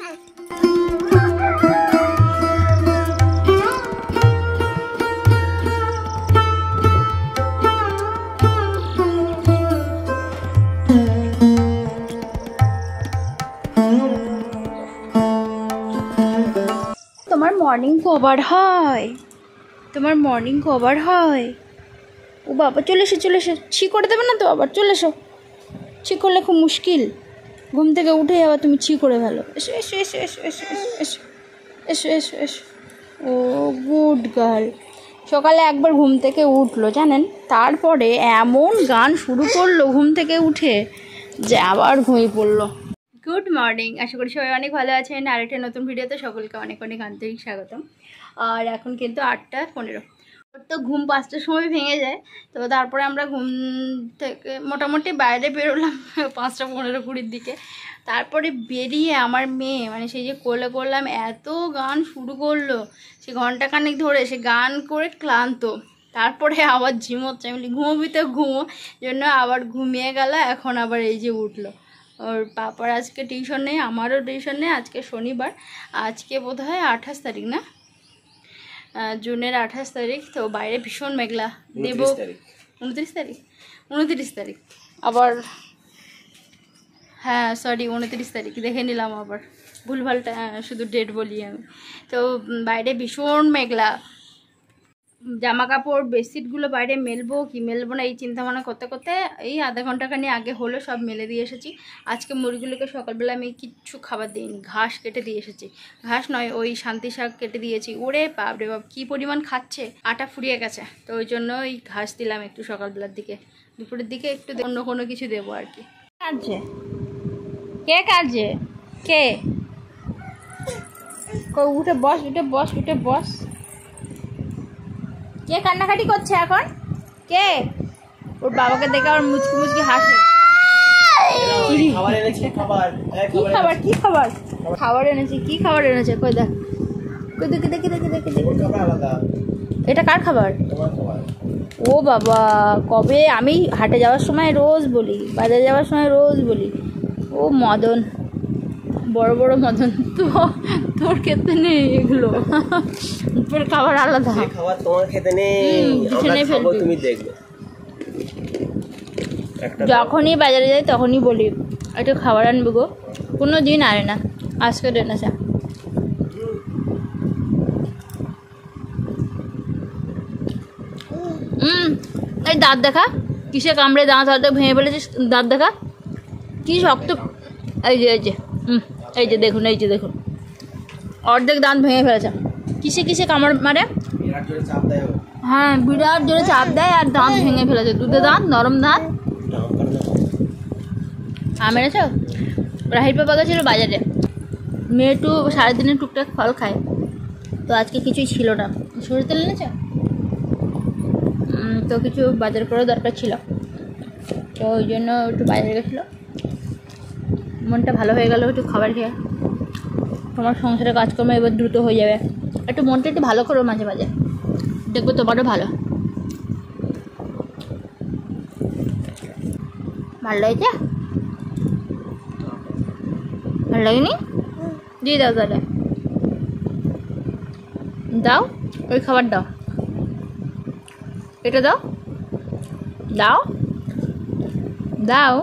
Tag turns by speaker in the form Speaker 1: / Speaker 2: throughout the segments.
Speaker 1: হাট। তোমার মর্নিং কবার হয়? তোমার মর্নিং কবার হয়? ও বাবা চলে এসো চলে এসো, ছি করে দেবে না তো আবার? চলে এসো, ছি করলে খুব মুশকিল, ঘুম থেকে উঠে আবার তুমি ছি করে ফেলো। এসো এসো এসো এসো এসো এসো এসো এসো এসো। ও গুড গার্ল। সকালে একবার ঘুম থেকে উঠলো জানেন, তারপরে এমন গান শুরু করলো ঘুম থেকে উঠে যে আবার ঘুমিয়ে পড়লো। গুড মর্নিং, আশা করি সবাই অনেক ভালো আছেন। আর একটা নতুন ভিডিওতে সকলকে অনেক অনেক আন্তরিক স্বাগতম। আর এখন কিন্তু 8:15। তো ঘুম 5টার সময় ভেঙে যায়, তো তারপরে আমরা ঘুম থেকে মোটামুটি বাইরে বেরোলাম 5:15-20 দিকে। তারপরে বেরিয়ে আমার মেয়ে মানে সেই যে কোলে করলাম, এত গান শুরু করলো, সে ঘন্টাখানেক ধরে সে গান করে ক্লান্ত। তারপরে আবার ঝিমোচ্ছে, আমি ঘুমোবি তো ঘুমো, জন্য আবার ঘুমিয়ে গেল। এখন আবার এই যে উঠলো। ওর পাপার আজকে টিউশন নেই, আমারও টিউশন নেই, আজকে শনিবার। আজকে বোধহয় 28 তারিখ না, জুনের 28 তারিখ। তো বাইরে ভীষণ মেঘলা। দেব 29 তারিখ, 29 তারিখ আবার, হ্যাঁ সরি 29 তারিখ, দেখে নিলাম আবার ভুলভালটা, শুধু ডেট বলি আমি। তো বাইরে ভীষণ মেঘলা। জামা কাপড় বেডশিটগুলো বাইরে মেলবো কি মেলবো না এই চিন্তা ভাবনা করতে করতে এই আধা ঘন্টাখানি আগে হলো সব মেলে দিয়ে এসেছি। আজকে মুরগিগুলোকে সকালবেলা আমি কিচ্ছু খাবার দিইনি, ঘাস কেটে দিয়ে এসেছি। ঘাস নয়, ওই শান্তি শাক কেটে দিয়েছি। ওরে বাপ রে বাপ কী পরিমাণ খাচ্ছে, আটা ফুরিয়ে গেছে। তো ওই জন্য ওই ঘাস দিলাম একটু সকালবেলার দিকে, দুপুরের দিকে একটু অন্য কোনো কিছু দেবো আর কি। কাজে কে কাজে কে? উঠে বস উঠে বস উঠে বস। কে কান্নাকাটি করছে এখন? কে? ওর বাবাকে দেখে আবার মুচকি মুচকি হাসে। কি খাবার এনেছে? কি খাবার? খাবার এনেছে। কি খাবার এনেছে? কই দেখ, কই দেখি দেখি দেখি দেখি দেখি। এটা কার খাবার? ও বাবা, কবে আমি হাটে যাওয়ার সময় রোজ বলি, বাজারে যাওয়ার সময় রোজ বলি, ও মদন, বড় বড় মদন। তো তোর খেতে নেই এগুলো, তোর খাবার আলাদা।
Speaker 2: খাবার তোমার খেতে নেই,
Speaker 1: বিছানায় ফেলবি।
Speaker 2: তুমি দেখবে
Speaker 1: যখনই বাজারে যাই তখনই বলি একটু খাবার আনবো গো, কোনো দিন আনে না, আজকে এনেছে। এই দাঁত দেখা, কিসে কামড়ে দাঁত হয়তো ভেঙে ফেলেছিস, দাঁত দেখা কি শক্ত। এই যে এই যে এই যে দেখুন, এই যে দেখুন, অর্ধেক দাঁত ভেঙে ফেলেছে। কিসে কিসে কামড় মারে? হ্যাঁ বিরাট জোরে চাপ দেয় আর দাঁত ভেঙে ফেলেছে। দুধে দাঁত, নরম দাঁত। মেরেছ? রাহির পাপা গেছিল বাজারে, মেয়ে একটু সারাদিনে টুকটাক ফল খায়, তো আজকে কিছুই ছিল না। সরষের তেল এনেছ? তো কিছু বাজার করার দরকার ছিল, তো ওই জন্য একটু বাজারে গেছিলো। মনটা ভালো হয়ে গেল একটু খাবার খেয়ে। তোমার সংসারে কাজকর্ম এবার দ্রুত হয়ে যাবে। একটু মনটা একটু ভালো করো মাঝে মাঝে, দেখবো তোমারও ভালো। ভালো লাগছে? ভালো লাগেনি? দিয়ে দাও তাহলে, দাও ওই খাবার দাও, এটা দাও দাও দাও।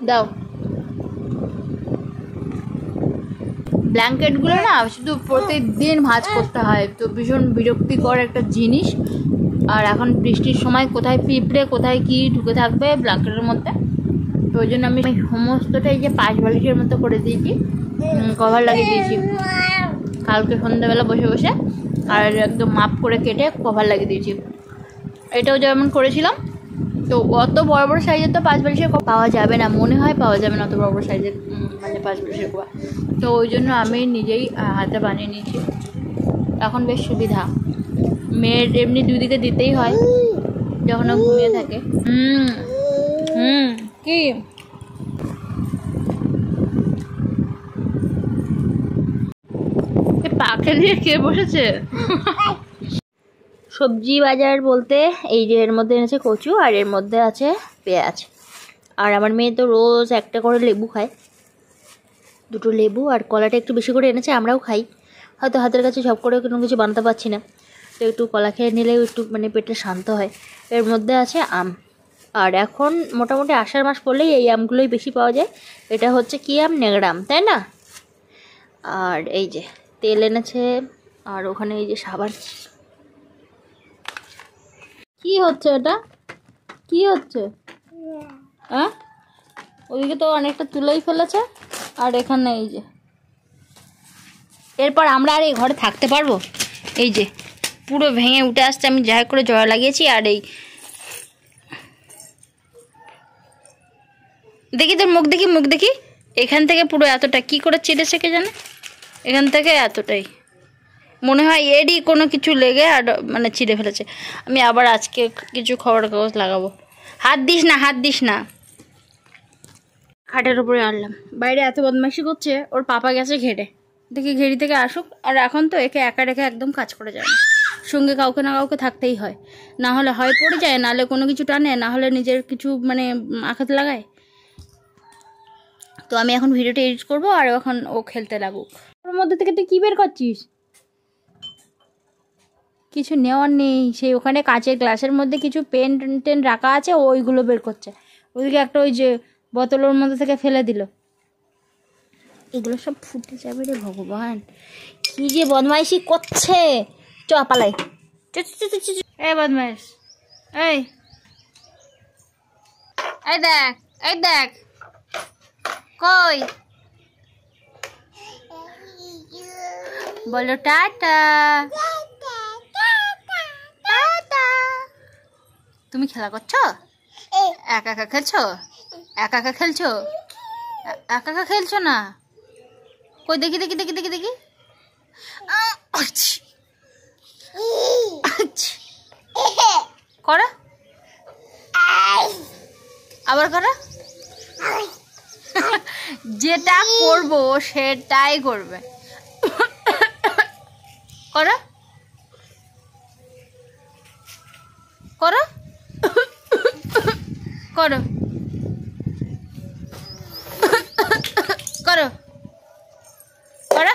Speaker 1: দাও। ব্ল্যাঙ্কেটগুলো না শুধু প্রতিদিন ভাঁজ করতে হয়, তো ভীষণ বিরক্তিকর একটা জিনিস। আর এখন বৃষ্টির সময় কোথায় পিঁপড়ে কোথায় কি ঢুকে থাকবে ব্ল্যাঙ্কেটের মধ্যে, তো ওই জন্য আমি সমস্তটাই যে 5 বালিশের মতো করে দিয়েছি, কভার লাগিয়ে দিয়েছি কালকে সন্ধ্যাবেলা বসে বসে, আর একদম মাপ করে কেটে কভার লাগিয়ে দিয়েছি। এটাও যেমন করেছিলাম। তো অত বড় বড় সাইজের তো 5 বালিশের পাওয়া যাবে না, মনে হয় পাওয়া যাবে না অত বড় বড় সাইজের, মানে 5 বালিশের কভার। তো ওই জন্য আমি নিজেই হাতে বানিয়ে নিয়েছি, এখন বেশ সুবিধা। মেয়ের এমনি দুদিকে দিতেই হয় যখন ও ঘুমিয়ে থাকে। কি পাখে দিয়ে কে বসেছে? সবজি বাজার বলতে এই যে এর মধ্যে এনেছে কচু, আর এর মধ্যে আছে পেঁয়াজ। আর আমার মেয়ে তো রোজ একটা করে লেবু খায়, 2টো লেবু আর কলাটা একটু বেশি করে এনেছে, আমরাও খাই। হয়তো হাতের কাছে সব করে কোনো কিছু বানাতে পারছি না, তো একটু কলা খেয়ে নিলেও একটু মানে পেটটা শান্ত হয়। এর মধ্যে আছে আম। আর এখন মোটামুটি আষাঢ় মাস পড়লেই এই আমগুলোই বেশি পাওয়া যায়। এটা হচ্ছে কি আম, নেংড়া আম, তাই না? আর এই যে তেল এনেছে, আর ওখানে এই যে সাবান। কি হচ্ছে এটা? কি হচ্ছে? হ্যাঁ, ওইদিকে তো অনেকটা তুলেই ফেলেছে। আর এখানে এই যে, এরপর আমরা আর এই ঘরে থাকতে পারবো? এই যে পুরো ভেঙে উঠে আসছে, আমি যাই করে জড়া লাগিয়েছি। আর এই দেখি তোর মুখ দেখি, মুখ দেখি। এখান থেকে পুরো এতটা কি করে চিড়েছে কে জানে, এখান থেকে এতটাই মনে হয় এরই কোনো কিছু লেগে আর মানে চিড়ে ফেলেছে। আমি আবার আজকে কিছু খবরের কাগজ লাগাবো। হাত দিস না, হাত দিস না। খাটের উপরে আনলাম, বাইরে এত বদমাইশি করছে, ওর পাপা গেছে ঘেটে, দেখি ঘেরি থেকে আসুক। আর এখন তো একে একা রেখে একদম কাজ করে যায় না, সঙ্গে কাউকে না কাউকে থাকতেই হয়, না হলে হয় পড়ে যায়, নাহলে কোনো কিছু টানে, না হলে নিজের কিছু মানে আঘাত লাগায়। তো আমি এখন ভিডিওটা এডিট করবো আর এখন ও খেলতে লাগুক। ওর মধ্যে থেকে তুই কী বের করছিস? কিছু নেওয়ার নেই, সেই ওখানে কাঁচের গ্লাসের মধ্যে কিছু পেন টেন রাখা আছে, ওইগুলো বের করছে। ওইদিকে একটা ওই যে বোতলের মধ্যে থেকে ফেলে দিল। এগুলো সব ফুটে যাবে রে ভগবান, কি যে বদমাইশি করছে। চ পালাই, এই বদমাইশ, এই এই দেখ, এই দেখ, কই বলো টাটা। তুমি খেলা করছো? একা একা খেলছো? একা একা খেলছো? একা একা খেলছো না? কই দেখি দেখি দেখি দেখি দেখি। করো, আবার করো। যেটা করবো সেটাই করবে। করো করো করো করো করো।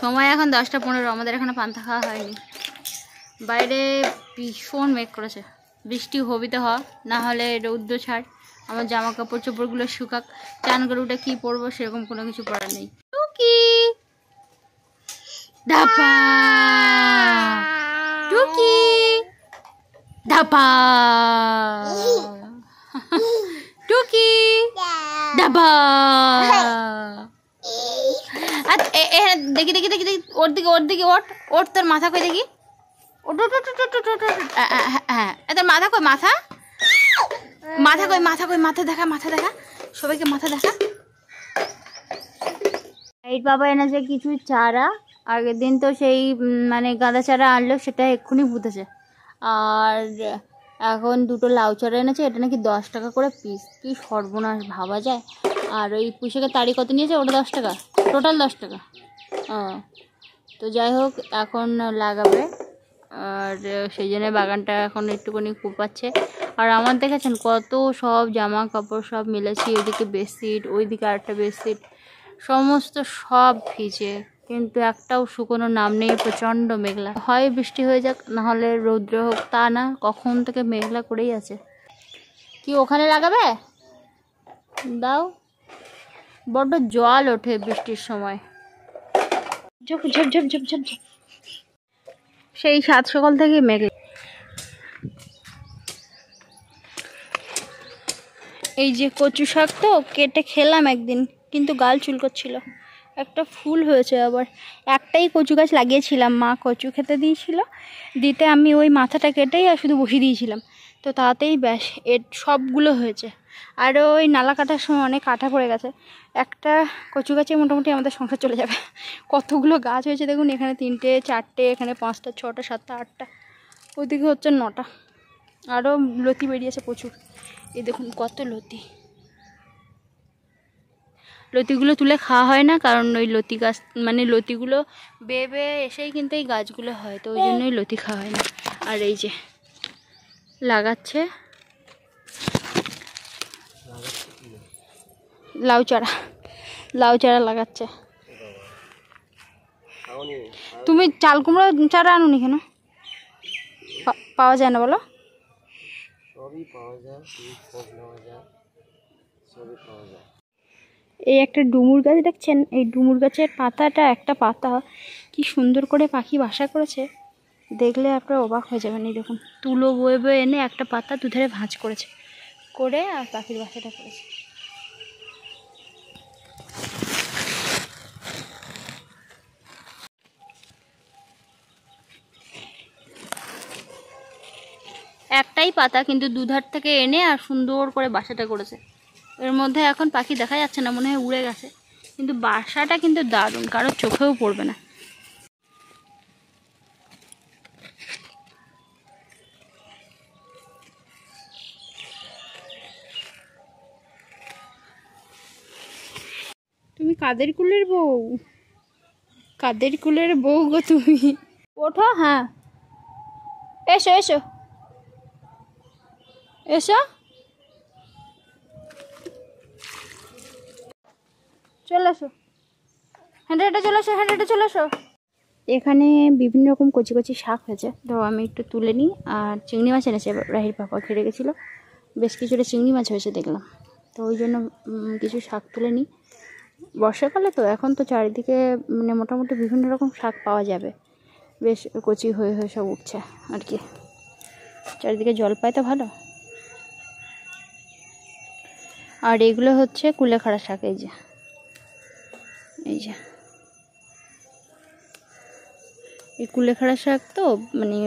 Speaker 1: সময় এখন 10টা 15, আমাদের এখানে পান্তা খাওয়া হয়নি। বাইরে ভীষণ মেঘ করেছে, বৃষ্টি হবিতে হ, না হলে রৌদ্র ছাড়। আমার জামা কাপড় চোপড়গুলো শুকাক, চান করে উঠে কী পরবো সেরকম কোনো কিছু পড়া নেই। টুকি ধাপা, টুকি ধাপা, টুকি ধাপা। দেখি দেখি দেখি দেখি, ওর দিকে ওর দিকে ওঠ, ওঠ তোর মাথা কই দেখি, ওঠ ওঠ ওঠ ওঠ ওঠ ওঠ। হ্যাঁ, তোর মাথা কই, মাথা মাথা কই, মাথা কই, মাথা দেখা, মাথা দেখা, সবাইকে মাথা দেখা। এই বাবা এনেছে কিছু চারা, আগের দিন তো সেই মানে গাঁদা চারা আনলো, সেটা এক্ষুনি ফুটেছে। আর এখন 2টো লাউ চারা এনেছে, এটা নাকি 10 টাকা করে পিস। কি সর্বনাশ ভাবা যায়। আর ওই পুঁইশাকের তাড়ি কত নিয়েছে, ওটা 10 টাকা, টোটাল 10 টাকা। তো যাই হোক, এখন লাগাবে, আর সেই জন্য বাগানটা এখন একটুখানি কুপাচ্ছে। আর আমার দেখেছেন কত সব জামা কাপড় সব মিলেছি, ওইদিকে বেডশিট, ওইদিকে আরেকটা বেডশিট, সমস্ত সব ভিজে, কিন্তু একটাও শুকোনোর নাম নেই। প্রচণ্ড মেঘলা, হয় বৃষ্টি হয়ে যাক, নাহলে রৌদ্র হোক, তা না, কখন থেকে মেঘলা করেই আছে। কি ওখানে লাগাবে? দাও, বড্ড জল ওঠে বৃষ্টির সময়, ঝপ ঝপ ঝপ ঝপ ঝপ ঝপ। সেই 7 সকাল থেকে মেঘে। এই যে কচু শাক তো কেটে খেলাম একদিন, কিন্তু গাল চুলকোচ্ছিল। একটা ফুল হয়েছে আবার। একটাই কচু গাছ লাগিয়েছিলাম, মা কচু খেতে দিয়েছিল, দিতে আমি ওই মাথাটা কেটেই আর শুধু বসিয়ে দিয়েছিলাম, তো তাতেই ব্যাস এর সবগুলো হয়েছে। আরও ওই নালা কাটার সময় অনেক কাটা পড়ে গেছে। একটা কচু গাছে মোটামুটি আমাদের সংসার চলে যাবে। কতগুলো গাছ হয়েছে দেখুন, এখানে 3টে 4টে, এখানে 5টা 6টা 7টা 8টা, ওইদিকে হচ্ছে 9টা। আরও লতি বেরিয়েছে প্রচুর, এই দেখুন কত লতি। লতিগুলো তুলে খাওয়া হয় না, কারণ ওই লতি গাছ মানে লতিগুলো বেয়ে বেয়ে এসেই কিন্তু এই গাছগুলো হয়, তো ওই জন্যই লতি খাওয়া হয় না। আর এই যে লাগাচ্ছে লাউ চারা লাগাচ্ছে। তুমি চাল কুমড়ো চারা আনুনি কেন? পাওয়া যায় না বলো? এই একটা ডুমুর গাছ দেখছেন, এই ডুমুর গাছের পাতাটা, একটা পাতা কি সুন্দর করে পাখি বাসা করেছে, দেখলে আপনারা অবাক হয়ে যাবেন। এই দেখুন, তুলো বয়ে বয়ে এনে একটা পাতা দুধারে ভাঁজ করেছে, করে আর পাখির বাসাটা করেছে। একটাই পাতা কিন্তু দুধার থেকে এনে আর সুন্দর করে বাসাটা করেছে। এর মধ্যে এখন পাখি দেখা যাচ্ছে না, মনে হয় উড়ে গেছে, কিন্তু বাসাটা কিন্তু দারুণ, কারোর চোখেও পড়বে না। তুমি কাদের কুলের বউ? কাদের কুলের বউ গো তুমি? ওঠো, হ্যাঁ এসো এসো এসো, চলে আসো, হেঁটে হেঁটে চলে আসো, হেঁটে হেঁটে চলে আসো। এখানে বিভিন্ন রকম কচি কচি শাক হয়েছে, তো আমি একটু তুলে নিই। আর চিংড়ি মাছ এনেছে রাহির পাপা, খেয়ে গেছিলো, বেশ কিছুটা চিংড়ি মাছ হয়েছে দেখলাম, তো ওই জন্য কিছু শাক তুলে নিই। বর্ষাকালে তো এখন তো চারিদিকে মানে মোটামুটি বিভিন্ন রকম শাক পাওয়া যাবে, বেশ কচি হয়ে হয়ে সব উঠছে আর কি, চারিদিকে জল পায় তো ভালো। আর এগুলো হচ্ছে কুলেখাড়া শাক, এই যে এই কুলেখাড়া শাক তো মানে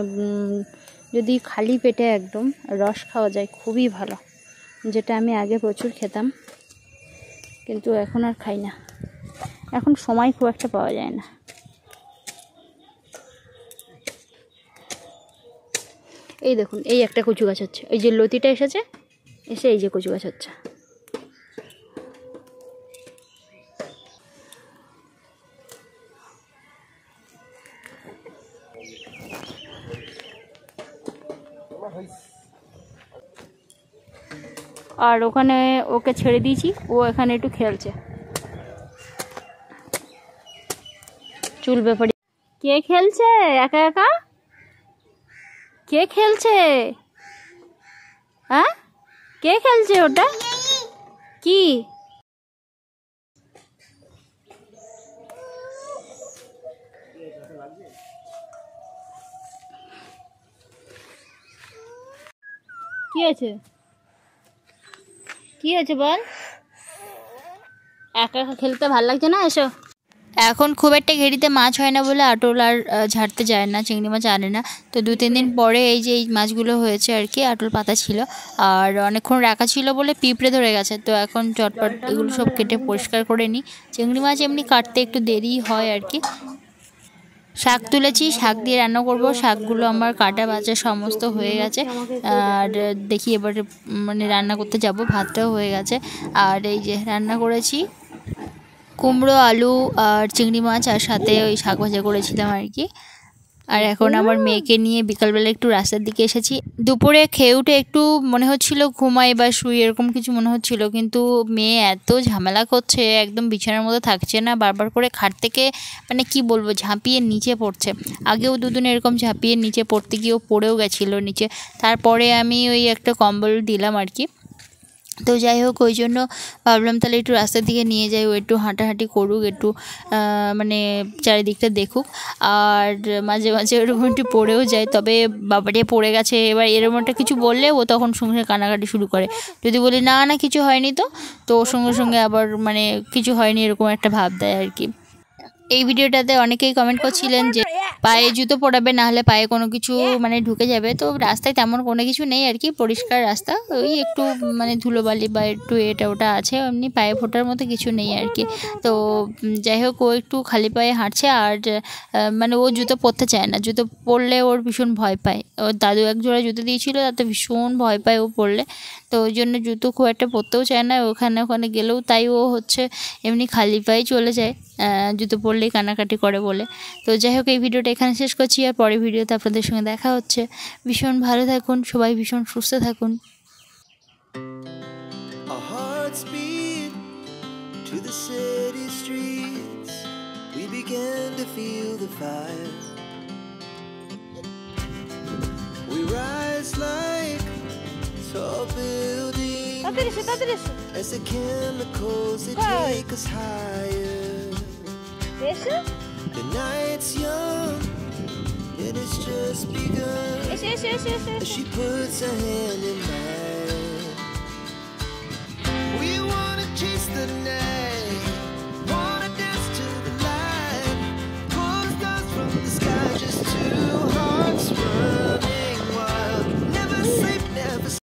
Speaker 1: যদি খালি পেটে একদম রস খাওয়া যায় খুবই ভালো, যেটা আমি আগে প্রচুর খেতাম, কিন্তু এখন আর খাই না, এখন সময় খুব একটা পাওয়া যায় না। এই দেখুন, এই একটা কচু গাছ হচ্ছে, এই যে লতিটা এসেছে, এসে এই যে কচু গাছ হচ্ছে। আর ওখানে ওকে ছেড়ে দিয়েছি, ও এখানে একটু খেলছে চুল ব্যাপারে। কে খেলছে একা একা? কে খেলছে? হ্যাঁ, কে খেলছে ওটা? কি? কি আছে? কি আছে বল? একা একা খেলতে ভালো লাগছে না? এসো। এখন খুব একটা ঘেরিতে মাছ হয় না বলে আটল আর ঝাড়তে যায় না, চিংড়ি মাছ আনে না, তো 2-3 দিন পরে এই যে এই মাছগুলো হয়েছে আর কি, আটল পাতা ছিল আর অনেকক্ষণ রাখা ছিল বলে পিঁপড়ে ধরে গেছে, তো এখন চটপট এগুলো সব কেটে পরিষ্কার করে নিই। চিংড়ি মাছ এমনি কাটতে একটু দেরি হয় আর কি। শাক তুলেছি, শাক দিয়ে রান্না করব। শাকগুলো আমার কাটা বাছা সমস্ত হয়ে গেছে, আর দেখি এবার মানে রান্না করতে যাব। ভাতটাও হয়ে গেছে, আর এই যে রান্না করেছি কুমড়ো, আলু আর চিংড়ি মাছ, আর সাথে ওই শাক ভাজা করেছিলাম আর কি। আর এখন আমার মেয়েকে নিয়ে বিকালবেলা একটু রাস্তার দিকে এসেছি। দুপুরে খেয়ে উঠে একটু মনে হচ্ছিল ঘুমাই বা শুই, এরকম কিছু মনে হচ্ছিল, কিন্তু মেয়ে এত ঝামেলা করছে, একদম বিছানার মধ্যে থাকছে না, বারবার করে খাট থেকে মানে কি বলবো ঝাঁপিয়ে নিচে পড়ছে। আগেও 2 দিন এরকম ঝাঁপিয়ে নিচে পড়তে গিয়েও পড়েও গেছিলো নিচে, তারপরে আমি ওই একটা কম্বল দিলাম আর কি। তো যাই হোক, ওই জন্য ভাবলাম তাহলে একটু রাস্তার দিকে নিয়ে যাই, ও একটু হাঁটাহাঁটি করুক, একটু মানে চারিদিকটা দেখুক। আর মাঝে মাঝে ওরকম একটু পড়েও যায়, তবে বাবারে পড়ে গেছে, এবার এরকম একটা কিছু বললে ও তখন সঙ্গে সঙ্গে কান্নাকাটি শুরু করে। যদি বলি না না কিছু হয়নি, তো ওর সঙ্গে সঙ্গে আবার মানে কিছু হয়নি এরকম একটা ভাব দেয় আর কি। এই ভিডিওটাতে অনেকেই কমেন্ট করছিলেন যে পায়ে জুতো পরাবে, না হলে পায়ে কোনো কিছু মানে ঢুকে যাবে। তো রাস্তায় তেমন কোনো কিছু নেই আর কি, পরিষ্কার রাস্তা, ওই একটু মানে ধুলোবালি বা একটু এটা ওটা আছে, এমনি পায়ে ফোটার মতো কিছু নেই আর কি। তো যাই হোক, ও একটু খালি পায়ে হাঁটছে, আর মানে ও জুতো পরতে চায় না, জুতো পরলে ওর ভীষণ ভয় পায়। ওর দাদু এক জোড়া জুতো দিয়েছিল, তাতে ভীষণ ভয় পায় ও পরলে, তো ওই জন্য জুতো খুব একটা পরতেও চায় না। ওখানে গেলেও তাই, ও হচ্ছে এমনি খালি পায়ে চলে যায়, জুতো পরলেই কানাকাটি করে বলে। তো যাই হোক, এই ভিডিওটা এখানে শেষ করছি, আর পরের ভিডিওতে আপনাদের সঙ্গে দেখা হচ্ছে। ভীষণ ভালো থাকুন সবাই, ভীষণ সুস্থ থাকুন।
Speaker 2: Our hearts beat to the city streets. We began to feel the fire. We rise like tall buildings as the chemicals that take us higher. The night's young and it's just begun as she puts her hand in mine. We wanna chase the night.